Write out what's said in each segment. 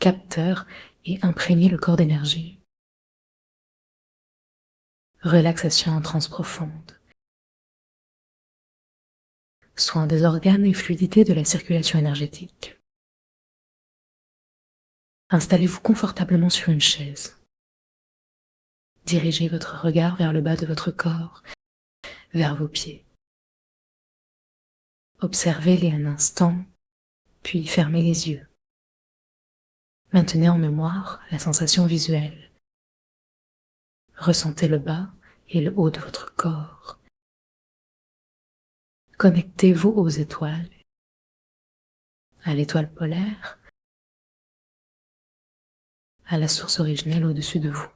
capteur et imprégner le corps d'énergie. Relaxation en transe profonde. Soin des organes et fluidité de la circulation énergétique. Installez-vous confortablement sur une chaise. Dirigez votre regard vers le bas de votre corps, vers vos pieds. Observez-les un instant, puis fermez les yeux. Maintenez en mémoire la sensation visuelle. Ressentez le bas et le haut de votre corps. Connectez-vous aux étoiles, à l'étoile polaire, à la source originelle au-dessus de vous.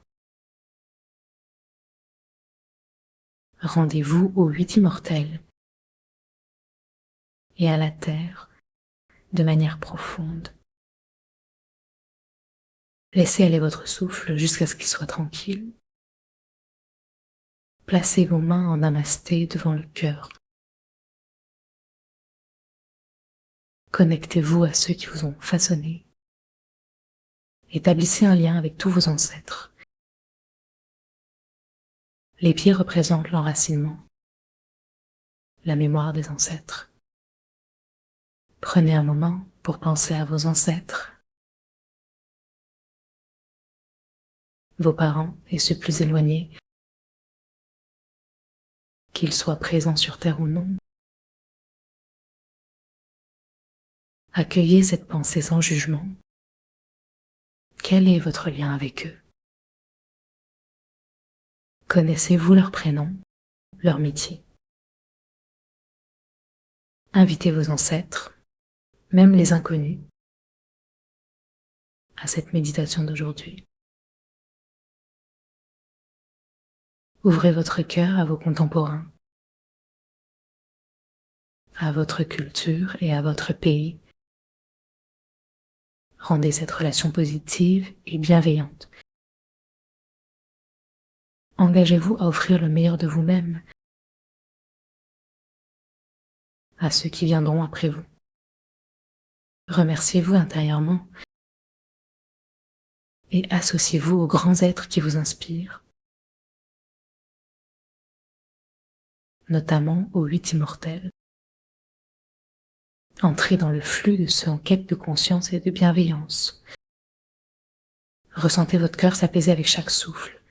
Rendez-vous aux 8 immortels et à la terre de manière profonde. Laissez aller votre souffle jusqu'à ce qu'il soit tranquille. Placez vos mains en namasté devant le cœur. Connectez-vous à ceux qui vous ont façonné. Établissez un lien avec tous vos ancêtres. Les pieds représentent l'enracinement, la mémoire des ancêtres. Prenez un moment pour penser à vos ancêtres, vos parents et ceux plus éloignés, qu'ils soient présents sur terre ou non. Accueillez cette pensée sans jugement. Quel est votre lien avec eux? Connaissez-vous leur prénom, leur métier? Invitez vos ancêtres, même les inconnus, à cette méditation d'aujourd'hui. Ouvrez votre cœur à vos contemporains, à votre culture et à votre pays. Rendez cette relation positive et bienveillante. Engagez-vous à offrir le meilleur de vous-même à ceux qui viendront après vous. Remerciez-vous intérieurement et associez-vous aux grands êtres qui vous inspirent, notamment aux 8 immortels. Entrez dans le flux de ceux en quête de conscience et de bienveillance. Ressentez votre cœur s'apaiser avec chaque souffle.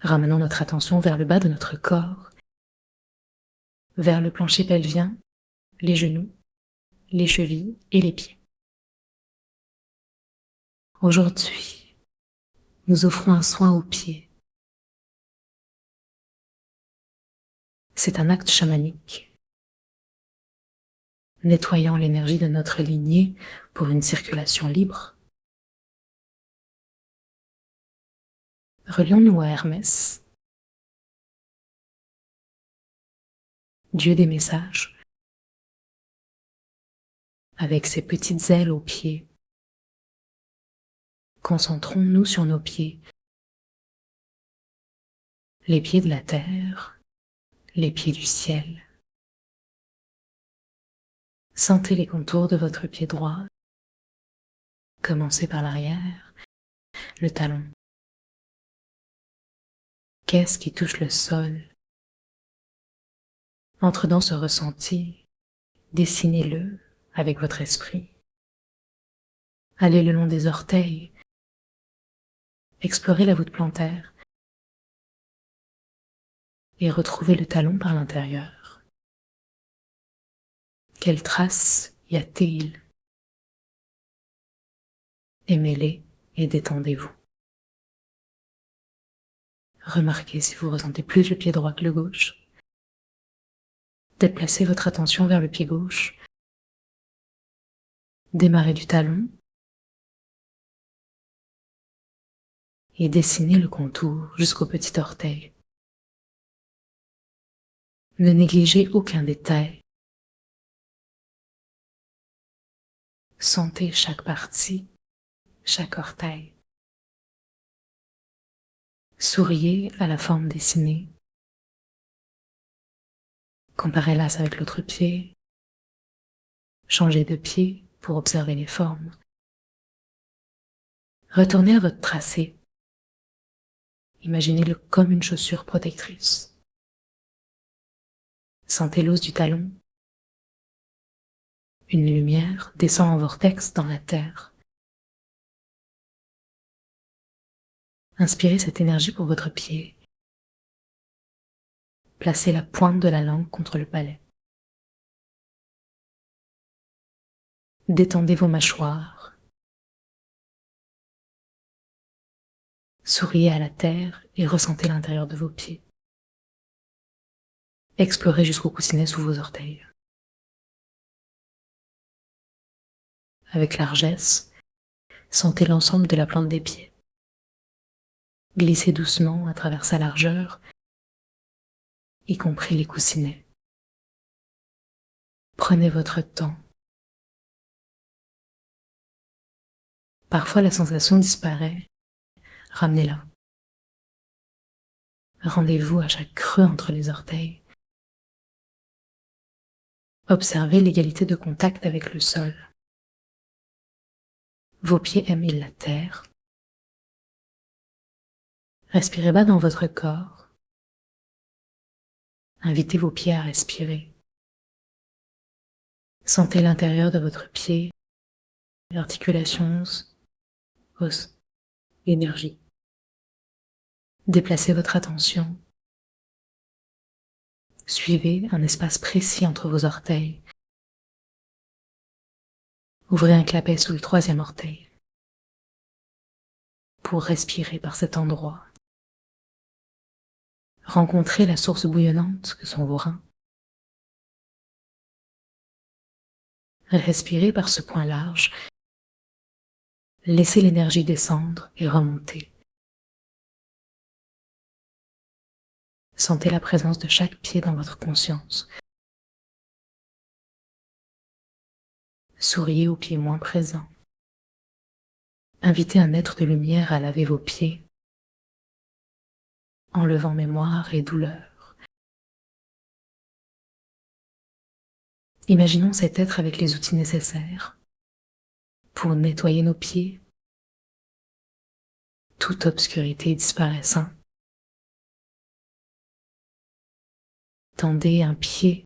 Ramenons notre attention vers le bas de notre corps, vers le plancher pelvien, les genoux, les chevilles et les pieds. Aujourd'hui, nous offrons un soin aux pieds. C'est un acte chamanique, nettoyant l'énergie de notre lignée pour une circulation libre. Relions-nous à Hermès, dieu des messages, avec ses petites ailes aux pieds. Concentrons-nous sur nos pieds, les pieds de la terre, les pieds du ciel. Sentez les contours de votre pied droit. Commencez par l'arrière, le talon. Qu'est-ce qui touche le sol? Entre dans ce ressenti, dessinez-le avec votre esprit. Allez le long des orteils, explorez la voûte plantaire et retrouvez le talon par l'intérieur. Quelles traces y a-t-il? Aimez-les et détendez-vous. Remarquez si vous ressentez plus le pied droit que le gauche. Déplacez votre attention vers le pied gauche. Démarrez du talon et dessinez le contour jusqu'au petit orteil. Ne négligez aucun détail. Sentez chaque partie, chaque orteil. Souriez à la forme dessinée. Comparez-la avec l'autre pied. Changez de pied pour observer les formes. Retournez à votre tracé. Imaginez-le comme une chaussure protectrice. Sentez l'os du talon. Une lumière descend en vortex dans la terre. Inspirez cette énergie pour votre pied. Placez la pointe de la langue contre le palais. Détendez vos mâchoires. Souriez à la terre et ressentez l'intérieur de vos pieds. Explorez jusqu'au coussinet sous vos orteils. Avec largesse, sentez l'ensemble de la plante des pieds. Glissez doucement à travers sa largeur, y compris les coussinets. Prenez votre temps. Parfois la sensation disparaît. Ramenez-la. Rendez-vous à chaque creux entre les orteils. Observez l'égalité de contact avec le sol. Vos pieds aiment la terre. Respirez bas dans votre corps. Invitez vos pieds à respirer. Sentez l'intérieur de votre pied, articulations, os, énergie. Déplacez votre attention. Suivez un espace précis entre vos orteils. Ouvrez un clapet sous le 3e orteil pour respirer par cet endroit. Rencontrez la source bouillonnante que sont vos reins. Respirez par ce point large. Laissez l'énergie descendre et remonter. Sentez la présence de chaque pied dans votre conscience. Souriez aux pieds moins présents. Invitez un être de lumière à laver vos pieds, enlevant mémoire et douleur. Imaginons cet être avec les outils nécessaires pour nettoyer nos pieds, toute obscurité disparaissant. Tendez un pied